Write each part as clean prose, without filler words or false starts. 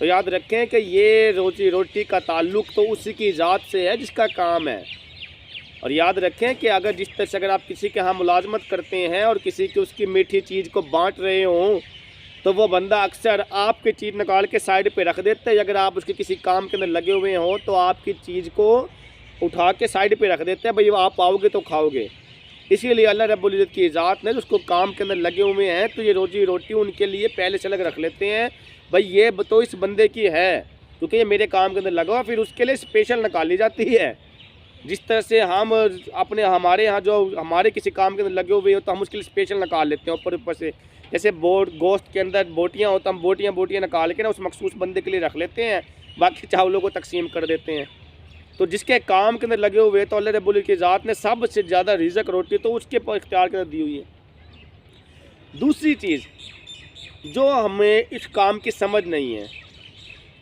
تو یاد رکھیں کہ یہ روزی روٹی کا تعلق تو اسی کی ذات سے ہے جس کا کام ہے۔ اور یاد رکھیں کہ اگر جس طرح سے اگر آپ کسی کے ہاں ملازمت کرتے ہیں اور کسی کی اس کی میٹھی چیز کو بانٹ رہے ہوں تو وہ بندہ اکثر آپ کی چیز نکال کے سائڈ پہ رکھ دیتا ہے۔ اگر آپ اس کے کسی کام کے اندر لگے ہوئے ہوں تو آپ کی چیز کو اٹھا کے سائڈ پہ رکھ دیتے ہیں، بھئی آپ آؤ گے تو کھاؤ گے۔ اسی لیے اللہ رب العزت کی ذات نے اس کو کام کے اندر لگے ہوئے ہیں تو یہ روزی روٹی ان کے لیے پہلے سے الگ رکھ لیتے ہیں، بھئی یہ تو اس بندے کی ہے کیونکہ یہ میرے کام کے اندر لگا ہوا، پھر اس کے لیے اسپیشل نکالی جاتی ہے۔ جس طرح سے ہم ہمارے ہاں جو ہمارے کسی کام کے اندر لگے ہوئے ہو تو ہم اس کے لیے اسپیشل نکال لیتے ہیں اوپر سے، جیسے گوشت کے اندر بوٹیاں ہوتا ہم بوٹیاں نکال کے نا اس مخصوص بندے کے لیے رکھ لیتے ہیں، باقی چاولوں کو تقسیم کر دیتے ہیں۔ تو جس کے کام کے اندر لگے ہوئے تو اللہ رب العزت کی ذات نے سب سے زیادہ رزق روٹی تو اس کے اختیار کے اندر دی ہوئی ہے۔ دوسری چیز جو ہمیں اس کام کی سمجھ نہیں ہے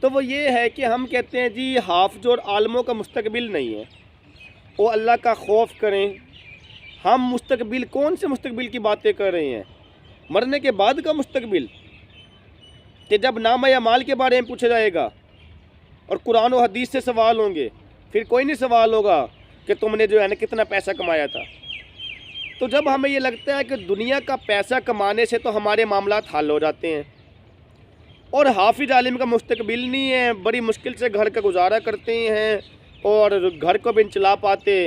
تو وہ یہ ہے کہ ہم کہتے ہیں جی حافظ اور عالموں کا مستقبل نہیں ہے، وہ اللہ کا خوف کریں۔ ہم مستقبل کون سے مستقبل کی باتیں کر رہے ہیں؟ مرنے کے بعد کا مستقبل، کہ جب نامہ اعمال کے بارے میں پوچھا جائے گا اور قرآن و حدیث سے سوال ہوں گے، پھر کوئی نہیں سوال ہوگا کہ تم نے جو ہے نا کتنا پیسہ کمایا تھا۔ تو جب ہمیں یہ لگتا ہے کہ دنیا کا پیسہ کمانے سے تو ہمارے معاملات حل ہو جاتے ہیں اور حافظ عالم کا مستقبل نہیں ہے، بڑی مشکل سے گھر کا گزارا کرتے ہیں اور گھر کو بھی نہیں چلا پاتے،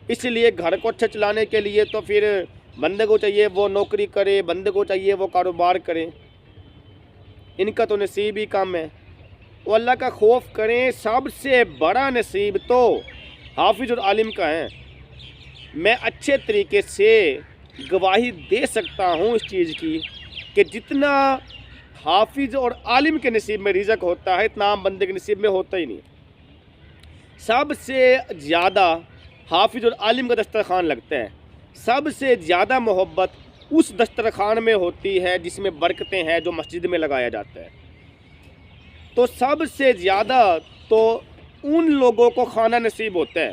اس لیے گھر کو اچھا چلانے کے لیے تو پھر بندے کو چاہیے وہ نوکری کرے، بندے کو چاہیے وہ کاروبار کرے، ان کا تو نصیب ہی کم ہے۔ وہ اللہ کا خوف کریں، سب سے بڑا نصیب تو حافظ اور عالم کا ہے۔ میں اچھے طریقے سے گواہی دے سکتا ہوں اس چیز کی کہ جتنا حافظ اور عالم کے نصیب میں رزق ہوتا ہے اتنا عام بندے کے نصیب میں ہوتا ہی نہیں۔ سب سے زیادہ حافظ اور عالم کا دسترخوان لگتا ہے، سب سے زیادہ محبت اس دسترخوان میں ہوتی ہے جس میں برکتیں ہیں جو مسجد میں لگایا جاتا ہے۔ تو سب سے زیادہ تو ان لوگوں کو کھانا نصیب ہوتا ہے۔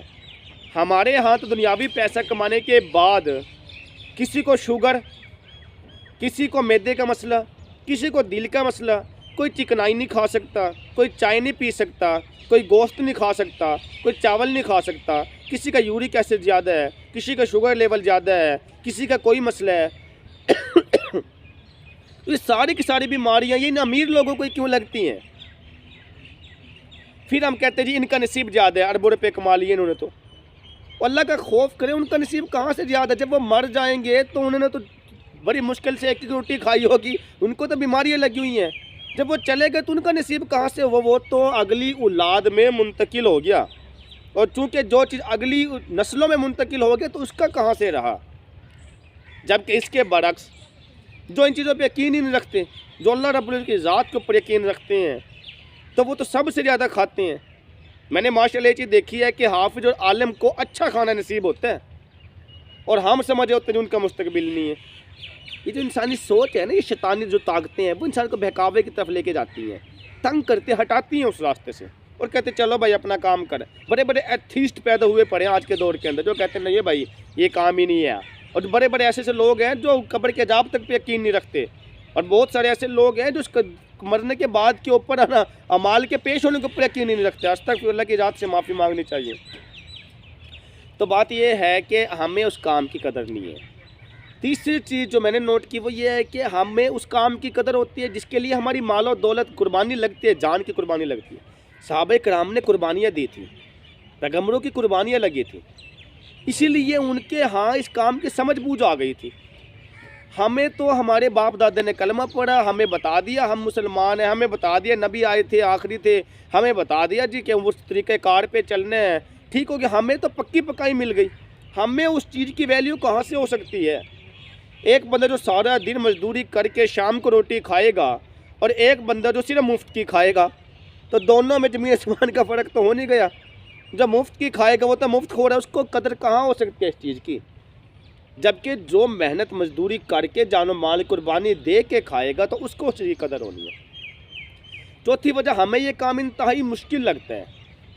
ہمارے ہاں تو دنیاوی پیسہ کمانے کے بعد کسی کو شوگر، کسی کو معدے کا مسئلہ، کسی کو دل کا مسئلہ، کوئی چکنائی نہیں کھا سکتا، کوئی چائے نہیں پی سکتا، کوئی گوشت نہیں کھا سکتا، کوئی چاول نہیں کھا سکتا، کسی کا یورک ایسڈ زیادہ ہے، کسی کا شوگر لیول زیادہ ہے، کسی کا کوئی مسئلہ ہے۔ تو یہ ساری کی ساری بیماریاں یہ ان امیر لوگوں کو کیوں لگتی ہیں؟ پھر ہم کہتے ہیں جی ان کا نصیب زیادہ ہے، اربوں روپے کما لیے انہوں نے تو۔ اللہ کا خوف کریں، ان کا نصیب کہاں سے زیادہ ہے؟ جب وہ مر جائیں گے تو انہوں نے تو بڑی مشکل سے ایک روٹی کھائی ہوگی، ان کو تو بیماریاں لگی ہوئی ہیں۔ جب وہ چلے گئے تو ان کا نصیب کہاں سے؟ وہ تو اگلی اولاد میں منتقل ہو گیا، اور چونکہ جو چیز اگلی نسلوں میں منتقل ہو گیا تو اس کا کہاں سے رہا؟ جبکہ اس کے برعکس جو ان چیزوں پہ یقین ہی نہیں رکھتے، جو اللہ رب العزت کی ذات کے اوپر یقین رکھتے ہیں تو وہ تو سب سے زیادہ کھاتے ہیں۔ میں نے ماشاءاللہ یہ چیز دیکھی ہے کہ حافظ اور عالم کو اچھا کھانا نصیب ہوتا ہے اور ہم سمجھے ہوتے ہیں ان کا مستقبل نہیں ہے۔ یہ جو انسانی سوچ ہے نا، یہ شیطانی جو طاقتیں ہیں وہ انسان کو بہکاوے کی طرف لے کے جاتی ہیں، تنگ کرتے ہٹاتی ہیں اس راستے سے اور کہتے چلو بھائی اپنا کام کر۔ بڑے بڑے ایتھیسٹ پیدا ہوئے پڑے ہیں آج کے دور کے اندر جو کہتے ہیں نہیں بھائی یہ کام ہی نہیں ہے، اور بڑے بڑے ایسے لوگ ہیں جو قبر کے عذاب تک پہ یقین نہیں رکھتے، اور بہت سارے ایسے لوگ ہیں جو اس مرنے کے بعد کے اوپر نا اعمال کے پیش ہونے کے اوپر یقین نہیں رکھتے۔ استغفر اللہ کی ذات سے معافی مانگنی چاہیے۔ تو بات یہ ہے کہ ہمیں اس کام کی قدر نہیں ہے۔ تیسری چیز جو میں نے نوٹ کی وہ یہ ہے کہ ہمیں اس کام کی قدر ہوتی ہے جس کے لیے ہماری مال و دولت قربانی لگتی ہے، جان کی قربانی لگتی ہے۔ صحابہ کرام نے قربانیاں دی تھیں، پیغمبروں کی قربانیاں لگی تھیں، اسی لیے ان کے ہاں اس کام کی سمجھ بوجھ آ گئی تھی۔ ہمیں تو ہمارے باپ دادے نے کلمہ پڑھا، ہمیں بتا دیا ہم مسلمان ہیں، ہمیں بتا دیا نبی آئے تھے آخری تھے، ہمیں بتا دیا جی کہ اس طریقہ کار پہ چلنے ہیں، ٹھیک ہو گیا، ہمیں تو پکی پکائی مل گئی۔ ہمیں اس چیز کی ویلیو کہاں سے ہو سکتی ہے؟ ایک بندہ جو سارا دن مزدوری کر کے شام کو روٹی کھائے گا اور ایک بندہ جو صرف مفت کی کھائے گا، تو دونوں میں زمین آسمان کا فرق تو ہو نہیں گیا؟ جو مفت کی کھائے گا وہ تو مفت کھو رہا ہے، اس کو قدر کہاں ہو سکتی ہے اس چیز کی؟ جبکہ جو محنت مزدوری کر کے جان و مال قربانی دے کے کھائے گا تو اس کو اس کی قدر ہونی ہے۔ چوتھی وجہ، ہمیں یہ کام انتہائی مشکل لگتا ہے،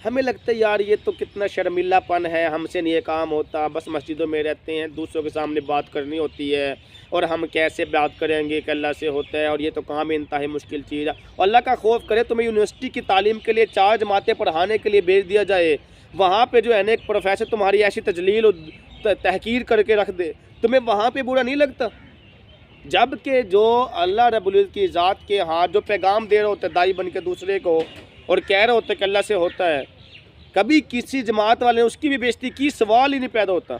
ہمیں لگتا ہے یار یہ تو کتنا شرمیلا پن ہے، ہم سے نہیں یہ کام ہوتا، بس مسجدوں میں رہتے ہیں، دوسروں کے سامنے بات کرنی ہوتی ہے، اور ہم کیسے بات کریں گے کہ اللہ سے ہوتا ہے، اور یہ تو کام انتہائی مشکل چیز ہے۔ اور اللہ کا خوف کرے تمہیں یونیورسٹی کی تعلیم کے لیے 4 جماعتیں پڑھانے کے لیے بھیج دیا جائے، وہاں پہ جو ہے نا ایک پروفیسر تمہاری ایسی تجلیل اور تحقیر کر کے رکھ دے، تمہیں وہاں پہ برا نہیں لگتا؟ جبکہ جو اللہ رب العزت کی ذات کے ہاتھ جو پیغام دے رہے ہوتے دائی بن کے دوسرے کو، اور کہہ رہے ہوتے کہ اللہ سے ہوتا ہے، کبھی کسی جماعت والے نے اس کی بھی بےزتی کی، سوال ہی نہیں پیدا ہوتا۔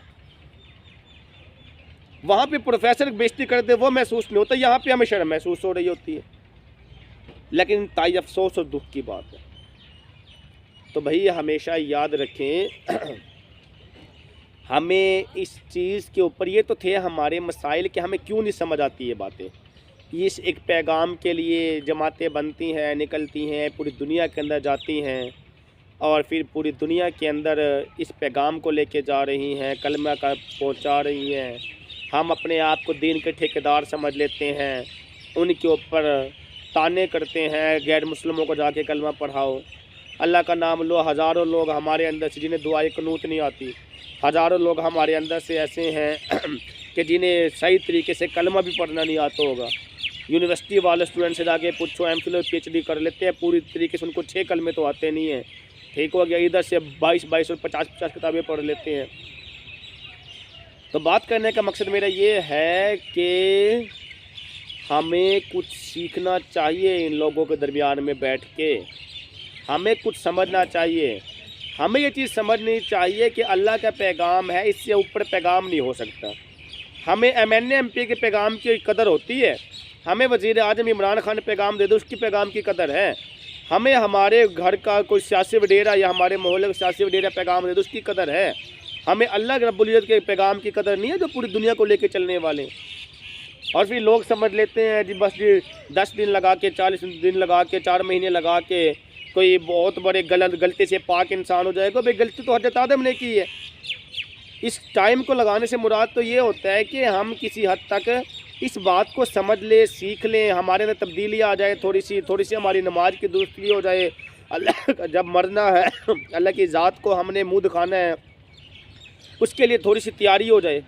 وہاں پہ پروفیسر بےزتی کرتے وہ محسوس نہیں ہوتا، یہاں پہ ہمیں شرم محسوس ہو رہی ہوتی ہے، لیکن انتہائی افسوس اور دکھ کی بات ہے۔ تو بھائی ہمیشہ یاد رکھیں، ہمیں اس چیز کے اوپر، یہ تو تھے ہمارے مسائل کہ ہمیں کیوں نہیں سمجھ آتی یہ باتیں، اس ایک پیغام کے لیے جماعتیں بنتی ہیں، نکلتی ہیں، پوری دنیا کے اندر جاتی ہیں، اور پھر پوری دنیا کے اندر اس پیغام کو لے کے جا رہی ہیں، کلمہ کا پہنچا رہی ہیں۔ ہم اپنے آپ کو دین کے ٹھیکیدار سمجھ لیتے ہیں، ان کے اوپر طعنے کرتے ہیں، غیر مسلموں کو جا کے کلمہ پڑھاؤ، اللہ کا نام لو۔ ہزاروں لوگ ہمارے اندر سے جنہیں دعائے قنوت نہیں آتی، ہزاروں لوگ ہمارے اندر سے ایسے ہیں کہ جنہیں صحیح طریقے سے کلمہ بھی پڑھنا نہیں آتا ہوگا۔ یونیورسٹی والے اسٹوڈنٹ سے جا کے پوچھو، ایم فل اور پی ایچ ڈی کر لیتے ہیں، پوری طریقے سے ان کو 6 کلمے تو آتے نہیں ہیں، ٹھیک ہو گیا، ادھر سے 22 اور 50 کتابیں پڑھ لیتے ہیں۔ تو بات کرنے کا مقصد میرا یہ ہے کہ ہمیں کچھ سیکھنا چاہیے ان لوگوں کے درمیان میں بیٹھ کے، ہمیں کچھ سمجھنا چاہیے، ہمیں یہ چیز سمجھنی چاہیے کہ اللہ کا پیغام ہے، اس سے اوپر پیغام نہیں ہو سکتا۔ ہمیں M N A M P کے پیغام کی قدر ہوتی ہے، ہمیں وزیر اعظم عمران خان پیغام دے دو اس کی پیغام کی قدر ہے، ہمیں ہمارے گھر کا کوئی سیاسی وڈیرا یا ہمارے محلے کا سیاسی وڈیرا پیغام دے دو اس کی قدر ہے، ہمیں اللہ رب العزت کے پیغام کی قدر نہیں ہے جو پوری دنیا کو لے کے چلنے والے۔ اور پھر لوگ سمجھ لیتے ہیں جی بس جی 10 دن لگا کے، 40 دن لگا کے، 4 مہینے لگا کے کوئی بہت بڑے غلطی سے پاک انسان ہو جائے گا۔ بھائی غلطی تو حضرت آدم نے کی ہے، اس ٹائم کو لگانے سے مراد تو یہ ہوتا ہے کہ ہم کسی حد تک اس بات کو سمجھ لیں، سیکھ لیں، ہمارے اندر تبدیلی آ جائے، تھوڑی سی ہماری نماز کی درستی ہو جائے، اللہ جب مرنا ہے اللہ کی ذات کو ہم نے منہ دکھانا ہے، اس کے لیے تھوڑی سی تیاری ہو جائے،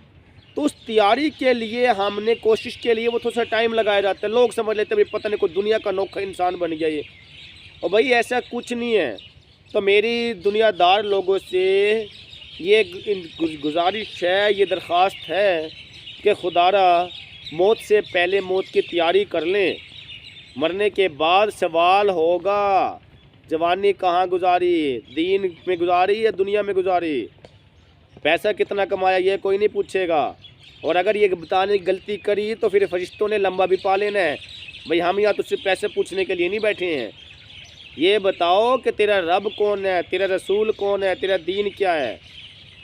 تو اس تیاری کے لیے ہم نے کوشش کے لیے وہ تھوڑا سا ٹائم لگایا جاتا ہے۔ لوگ سمجھ لیتے ہیں پتہ نہیں کوئی دنیا کا انوکھا انسان بن گیا یہ، اور بھائی ایسا کچھ نہیں ہے۔ تو میری دنیا دار لوگوں سے یہ گزارش ہے، یہ درخواست ہے کہ خدا را موت سے پہلے موت کی تیاری کر لیں، مرنے کے بعد سوال ہوگا جوانی کہاں گزاری، دین میں گزاری یا دنیا میں گزاری، پیسہ کتنا کمایا یہ کوئی نہیں پوچھے گا، اور اگر یہ بتانے کی غلطی کری تو پھر فرشتوں نے لمبا بھی پا لینا ہے۔ بھئی ہم یہاں تجھ سے پیسے پوچھنے کے لیے نہیں بیٹھے ہیں، یہ بتاؤ کہ تیرا رب کون ہے، تیرا رسول کون ہے، تیرا دین کیا ہے۔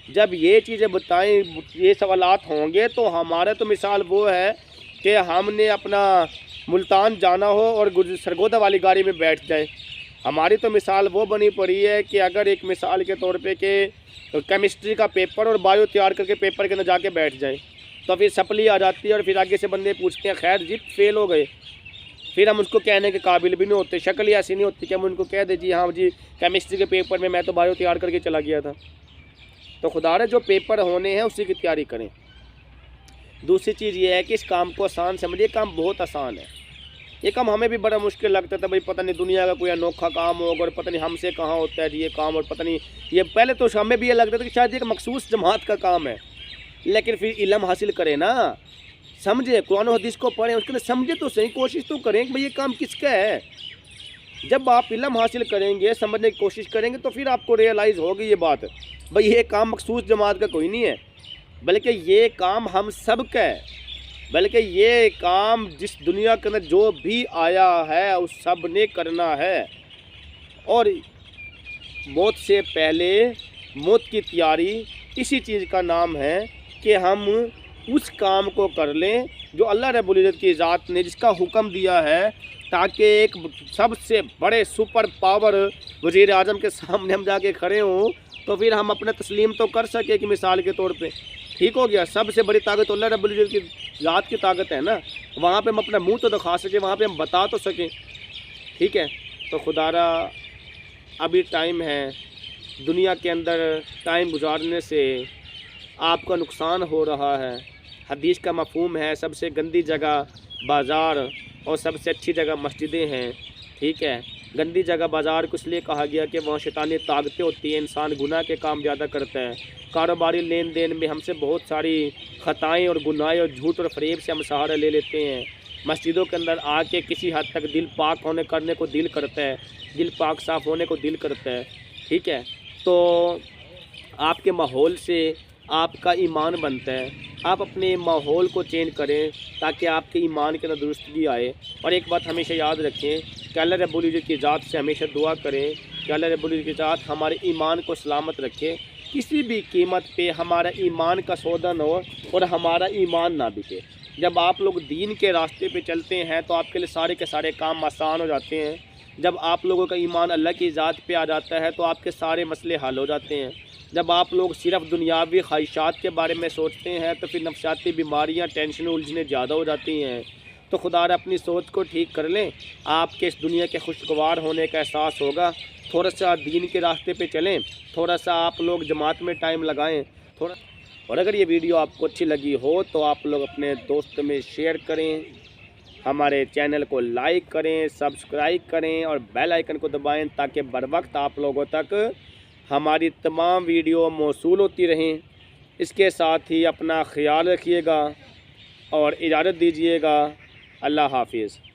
جب یہ چیزیں بتائیں، یہ سوالات ہوں گے تو ہمارا تو مثال وہ ہے کہ ہم نے اپنا ملتان جانا ہو اور سرگودا والی گاڑی میں بیٹھ جائیں۔ ہماری تو مثال وہ بنی پڑی ہے کہ اگر ایک مثال کے طور پہ کہ کیمسٹری کا پیپر اور بایو تیار کر کے پیپر کے اندر جا کے بیٹھ جائیں تو پھر سپلی آ جاتی ہے، اور پھر آگے سے بندے پوچھتے ہیں خیر جی فیل ہو گئے، پھر ہم اس کو کہنے کے قابل بھی نہیں ہوتے، شکل ہی ایسی نہیں ہوتی کہ ہم ان کو کہہ دیں جی ہاں جی کیمسٹری کے پیپر میں تو بایو تیار کر کے چلا گیا تھا۔ تو خدا رے جو پیپر ہونے ہیں اسی کی تیاری کریں۔ دوسری چیز یہ ہے کہ اس کام کو آسان سمجھیے، کام بہت آسان ہے، یہ کام ہمیں بھی بڑا مشکل لگتا تھا، بھائی پتہ نہیں دنیا کا کوئی انوکھا کام ہوگا اور پتہ نہیں ہم سے کہاں ہوتا ہے جی یہ کام، اور پتہ نہیں یہ پہلے تو ہمیں بھی یہ لگتا تھا کہ شاید ایک مخصوص جماعت کا کام ہے، لیکن پھر علم حاصل کریں نا، سمجھے قرآن و حدیث کو پڑھیں، اس کے لیے سمجھے تو صحیح، کوشش تو کریں کہ بھئی یہ کام کس کا ہے۔ جب آپ علم حاصل کریں گے، سمجھنے کی کوشش کریں گے تو پھر آپ کو ریئلائز ہوگی یہ بات، بھئی یہ کام مخصوص جماعت کا کوئی نہیں ہے، بلکہ یہ کام ہم سب کا ہے، بلکہ یہ کام جس دنیا کے اندر جو بھی آیا ہے اس سب نے کرنا ہے۔ اور موت سے پہلے موت کی تیاری اسی چیز کا نام ہے کہ ہم اس کام کو کر لیں جو اللہ رب العزت کی ذات نے جس کا حکم دیا ہے، تاکہ ایک سب سے بڑے سپر پاور وزیر اعظم کے سامنے ہم جا کے کھڑے ہوں تو پھر ہم اپنا تسلیم تو کر سکیں کہ مثال کے طور پہ ٹھیک ہو گیا، سب سے بڑی طاقت اللہ رب العزت کی ذات کی طاقت ہے نا، وہاں پہ ہم اپنا منہ تو دکھا سکیں، وہاں پہ ہم بتا تو سکیں، ٹھیک ہے۔ تو خدا را ابھی ٹائم ہے، دنیا کے اندر ٹائم گزارنے سے آپ کا نقصان ہو رہا ہے۔ حدیث کا مفہوم ہے سب سے گندی جگہ بازار اور سب سے اچھی جگہ مسجدیں ہیں، ٹھیک ہے۔ گندی جگہ بازار کو اس لیے کہا گیا کہ وہاں شیطانی طاقتیں ہوتی ہیں، انسان گناہ کے کام زیادہ کرتا ہے، کاروباری لین دین میں ہم سے بہت ساری خطائیں اور گناہیں اور جھوٹ اور فریب سے ہم سہارا لے لیتے ہیں۔ مسجدوں کے اندر آ کے کسی حد تک دل پاک کرنے کو دل کرتا ہے، دل پاک صاف ہونے کو دل کرتا ہے، ٹھیک ہے۔ تو آپ کے ماحول سے آپ کا ایمان بنتا ہے، آپ اپنے ماحول کو چینج کریں تاکہ آپ کے ایمان کے اندر درستگی آئے۔ اور ایک بات ہمیشہ یاد رکھیں کہ اللہ رب العزت کی ذات سے ہمیشہ دعا کریں کہ اللہ رب العزت کی ذات ہمارے ایمان کو سلامت رکھے، کسی بھی قیمت پہ ہمارا ایمان کا سودا نہ ہو اور ہمارا ایمان نہ بکے۔ جب آپ لوگ دین کے راستے پہ چلتے ہیں تو آپ کے لیے سارے کے سارے کام آسان ہو جاتے ہیں۔ جب آپ لوگوں کا ایمان اللہ کی ذات پہ آ جاتا ہے تو آپ کے سارے مسئلے حل ہو جاتے ہیں۔ جب آپ لوگ صرف دنیاوی خواہشات کے بارے میں سوچتے ہیں تو پھر نفسیاتی بیماریاں، ٹینشنیں، الجھنیں زیادہ ہو جاتی ہیں۔ تو خدا را اپنی سوچ کو ٹھیک کر لیں، آپ کے اس دنیا کے خوشگوار ہونے کا احساس ہوگا۔ تھوڑا سا دین کے راستے پہ چلیں، تھوڑا سا آپ لوگ جماعت میں ٹائم لگائیں اور اگر یہ ویڈیو آپ کو اچھی لگی ہو تو آپ لوگ اپنے دوست میں شیئر کریں، ہمارے چینل کو لائک کریں، سبسکرائب کریں اور بیل آئیکن کو دبائیں تاکہ بر وقت آپ لوگوں تک ہماری تمام ویڈیو موصول ہوتی رہیں۔ اس کے ساتھ ہی اپنا خیال رکھیے گا اور اجازت دیجیے گا۔ اللہ حافظ۔